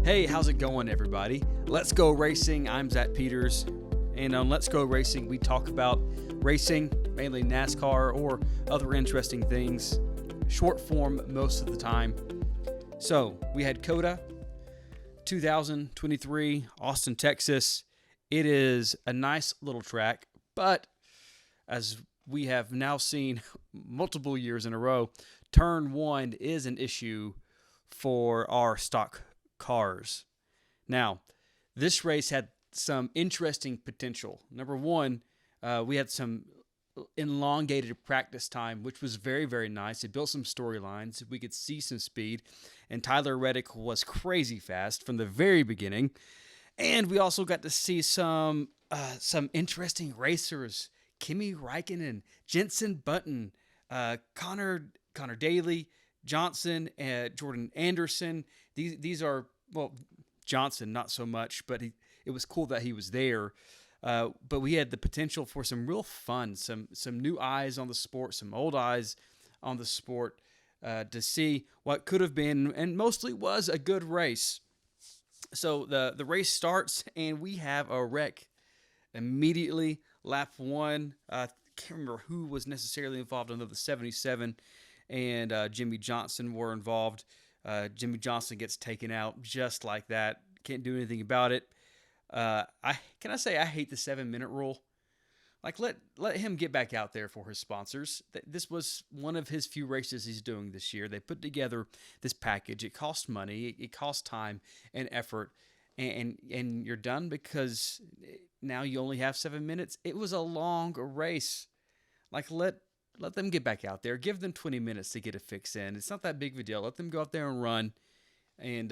Hey, how's it going, everybody? Let's Go Racing. I'm Zach Peters, and on Let's Go Racing, we talk about racing, mainly NASCAR or other interesting things, short form most of the time. So, we had COTA 2023, Austin, Texas. It is a nice little track, but as we have now seen multiple years in a row, turn one is an issue for our stock cars. Now, this race had some interesting potential. Number one, we had some elongated practice time, which was very, very nice. It built some storylines. We could see some speed, and Tyler Reddick was crazy fast from the very beginning. And we also got to see some interesting racers: Kimi Räikkönen, Jenson Button, Connor Daly, Johnson, Jordan Anderson. These are, well, Johnson not so much, but it was cool that he was there. But we had the potential for some real fun, some new eyes on the sport, some old eyes on the sport, to see what could have been and mostly was a good race. So the race starts and we have a wreck immediately. Lap one, I can't remember who was necessarily involved. I know the 77 and Jimmy Johnson were involved. Jimmy Johnson gets taken out just like that. Can't do anything about it. I hate the 7-minute rule. Like, let him get back out there for his sponsors. This was one of his few races he's doing this year. They put together this package. It cost money. It cost time and effort. And you're done because now you only have 7 minutes. It was a long race. Like, let them get back out there. Give them 20 minutes to get a fix in. It's not that big of a deal. Let them go out there and run and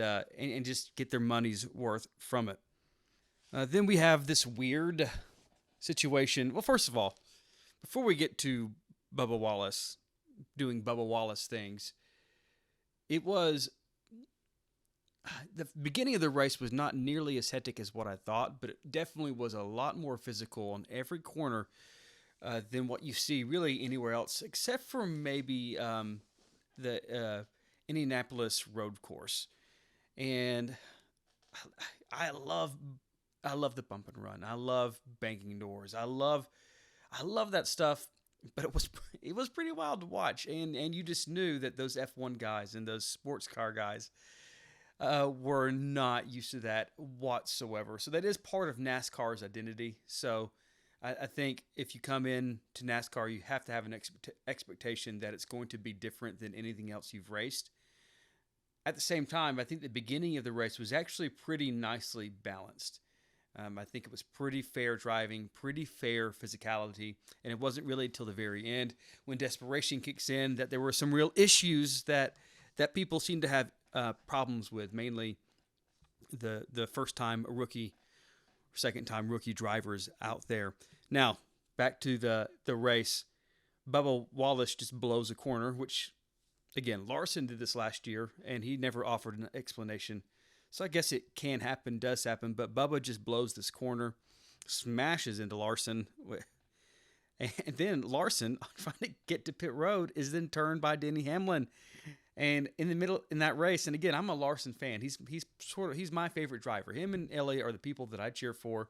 just get their money's worth from it. Then we have this weird situation. Well, first of all, before we get to Bubba Wallace doing Bubba Wallace things, it was the beginning of the race was not nearly as hectic as what I thought, but it definitely was a lot more physical on every corner than what you see really anywhere else, except for maybe the Indianapolis road course. And I love the bump and run. I love banking doors. I love that stuff. But it was pretty wild to watch, and you just knew that those F1 guys and those sports car guys were not used to that whatsoever. So that is part of NASCAR's identity. So I think if you come in to NASCAR, you have to have an expectation that it's going to be different than anything else you've raced. At the same time, I think the beginning of the race was actually pretty nicely balanced. I think it was pretty fair driving, pretty fair physicality, and it wasn't really until the very end when desperation kicks in that there were some real issues that people seem to have problems with, mainly the first-time rookie, second-time rookie drivers out there. Now, back to the race. Bubba Wallace just blows a corner, which, again, Larson did this last year, and he never offered an explanation. So I guess it can happen, does happen, but Bubba just blows this corner, smashes into Larson, and then Larson, trying to get to pit road, is then turned by Denny Hamlin. And in the middle, in that race, and again, I'm a Larson fan. He's my favorite driver. Him and Elliott are the people that I cheer for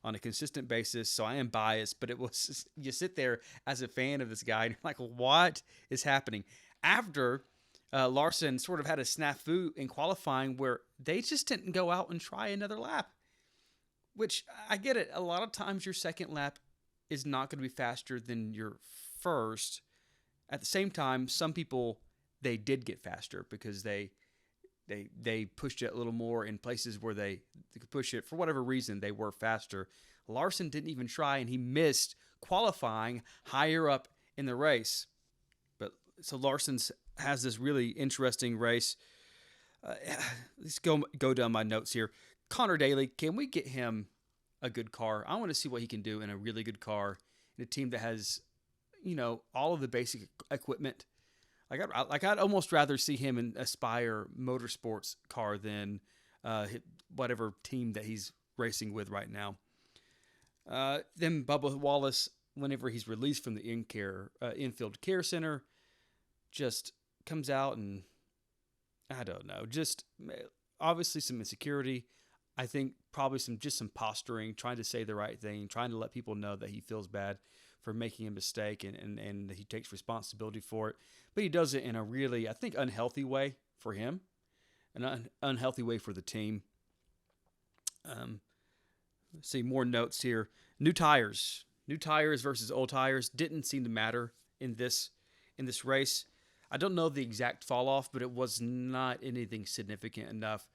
on a consistent basis. So I am biased, but it was, you sit there as a fan of this guy, and you're like, what is happening? After Larson sort of had a snafu in qualifying where they just didn't go out and try another lap, which I get it. A lot of times your second lap is not going to be faster than your first. At the same time, some people, they did get faster because they pushed it a little more in places where they could push it. For whatever reason, they were faster. Larson didn't even try, and he missed qualifying higher up in the race. But so Larson's has this really interesting race. Let's go down my notes here. Connor Daly, can we get him a good car? I want to see what he can do in a really good car in a team that has, all of the basic equipment. I'd almost rather see him in Aspire Motorsports car than whatever team that he's racing with right now. Then Bubba Wallace, whenever he's released from the infield care center, just comes out and I don't know, just obviously some insecurity. I think probably some posturing, trying to say the right thing, trying to let people know that he feels bad for making a mistake and he takes responsibility for it. But he does it in a really, I think, unhealthy way for him, an unhealthy way for the team. Um, let's see more notes here. New tires versus old tires didn't seem to matter in this race. I don't know the exact fall off, but it was not anything significant enough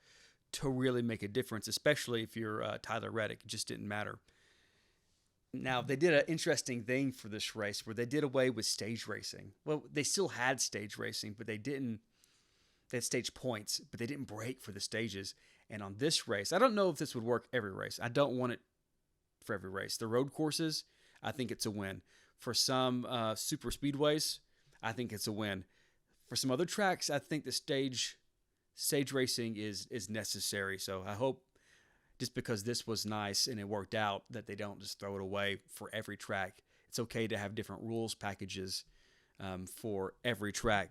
to really make a difference, especially if you're Tyler Reddick. It just didn't matter. Now, they did an interesting thing for this race where they did away with stage racing. Well, they still had stage racing, but they didn't. They had stage points, but they didn't break for the stages. And on this race, I don't know if this would work every race. I don't want it for every race. The road courses, I think it's a win. For some super speedways, I think it's a win. For some other tracks, I think the stage racing is necessary. So I hope just because this was nice and it worked out that they don't just throw it away for every track. It's okay to have different rules packages for every track.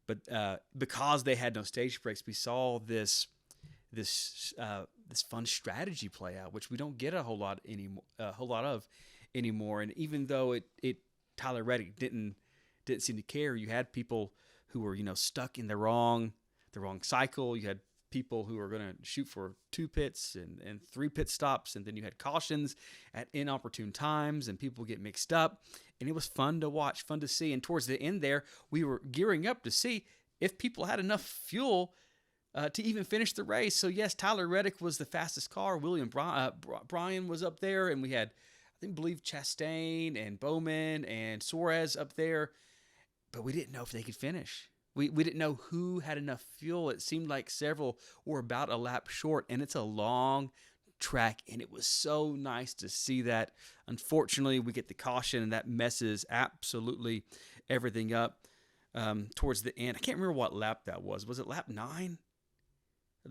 But because they had no stage breaks, we saw this fun strategy play out, which we don't get a whole lot of anymore. And even though it Tyler Reddick didn't seem to care, you had people who were stuck in the wrong cycle. You had people who were going to shoot for 2 pits and 3 pit stops, and then you had cautions at inopportune times, and people get mixed up. And it was fun to watch, fun to see. And towards the end there, we were gearing up to see if people had enough fuel to even finish the race. So yes, Tyler Reddick was the fastest car. William Bryan was up there, and we had, believe Chastain and Bowman and Suarez up there, but we didn't know if they could finish. We didn't know who had enough fuel. It seemed like several were about a lap short, and it's a long track, and it was so nice to see that. Unfortunately, we get the caution, and that messes absolutely everything up towards the end. I can't remember what lap that was. Was it lap 9?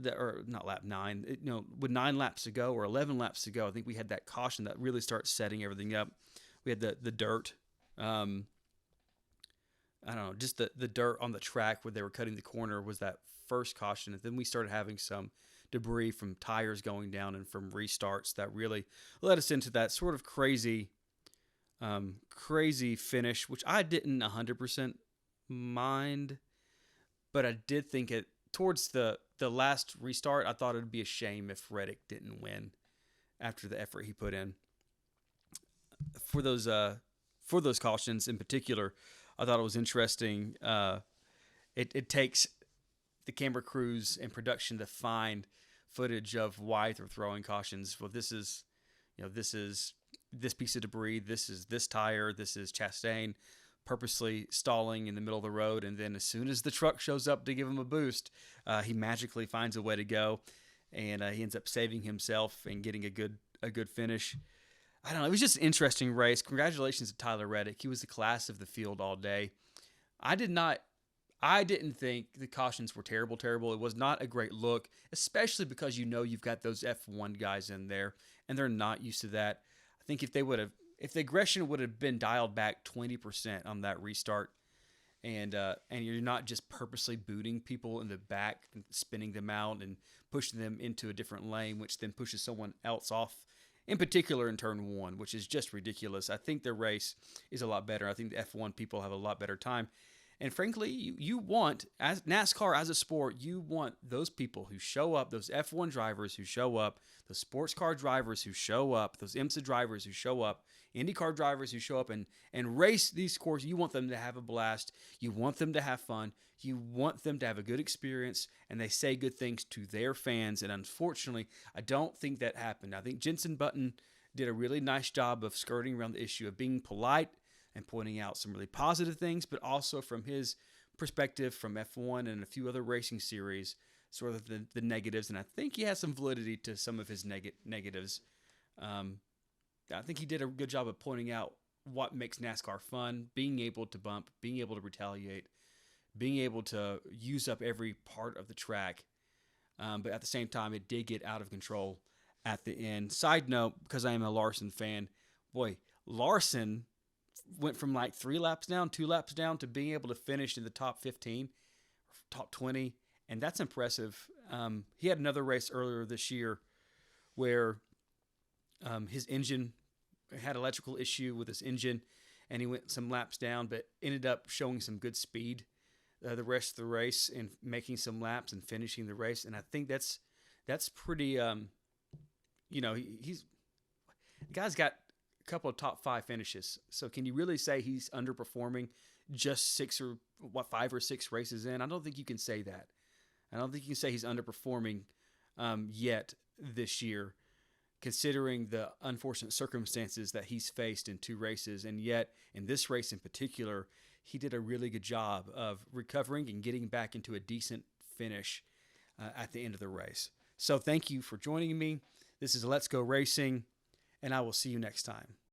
Or not lap 9. With 9 laps to go or 11 laps to go, I think we had that caution that really starts setting everything up. We had the dirt. I don't know, just the dirt on the track where they were cutting the corner was that first caution. And then we started having some debris from tires going down and from restarts that really led us into that sort of crazy finish, which I didn't 100% mind, but I did think it towards the last restart. I thought it'd be a shame if Reddick didn't win after the effort he put in for those cautions in particular. I thought it was interesting. It takes the camera crews and production to find footage of why they're throwing cautions. Well, this is this piece of debris. This is this tire. This is Chastain purposely stalling in the middle of the road, and then as soon as the truck shows up to give him a boost, he magically finds a way to go, and he ends up saving himself and getting a good finish. I don't know. It was just an interesting race. Congratulations to Tyler Reddick. He was the class of the field all day. I didn't think the cautions were terrible. It was not a great look, especially because you've got those F1 guys in there, and they're not used to that. I think if the aggression would have been dialed back 20% on that restart, and you're not just purposely booting people in the back and spinning them out and pushing them into a different lane, which then pushes someone else off, in particular in turn 1, which is just ridiculous. I think the race is a lot better. I think the F1 people have a lot better time. And frankly, you want, as NASCAR as a sport, you want those people who show up, those F1 drivers who show up, those sports car drivers who show up, those IMSA drivers who show up, IndyCar drivers who show up and race these courses. You want them to have a blast. You want them to have fun. You want them to have a good experience, and they say good things to their fans. And unfortunately, I don't think that happened. I think Jenson Button did a really nice job of skirting around the issue of being polite and pointing out some really positive things, but also from his perspective from F1 and a few other racing series, sort of the negatives. And I think he has some validity to some of his negatives. I think he did a good job of pointing out what makes NASCAR fun, being able to bump, being able to retaliate, being able to use up every part of the track. But at the same time, it did get out of control at the end. Side note, because I am a Larson fan, boy, Larson went from like 2 laps down to being able to finish in the top 15, top 20, and that's impressive. He had another race earlier this year where his engine had electrical issue with his engine, and he went some laps down, but ended up showing some good speed the rest of the race and making some laps and finishing the race. And I think that's pretty. He's the guy's got a couple of top 5 finishes. So can you really say he's underperforming just 5 or 6 races in? I don't think you can say that. I don't think you can say he's underperforming yet this year, considering the unfortunate circumstances that he's faced in 2 races. And yet, in this race in particular, he did a really good job of recovering and getting back into a decent finish at the end of the race. So thank you for joining me. This is Let's Go Racing, and I will see you next time.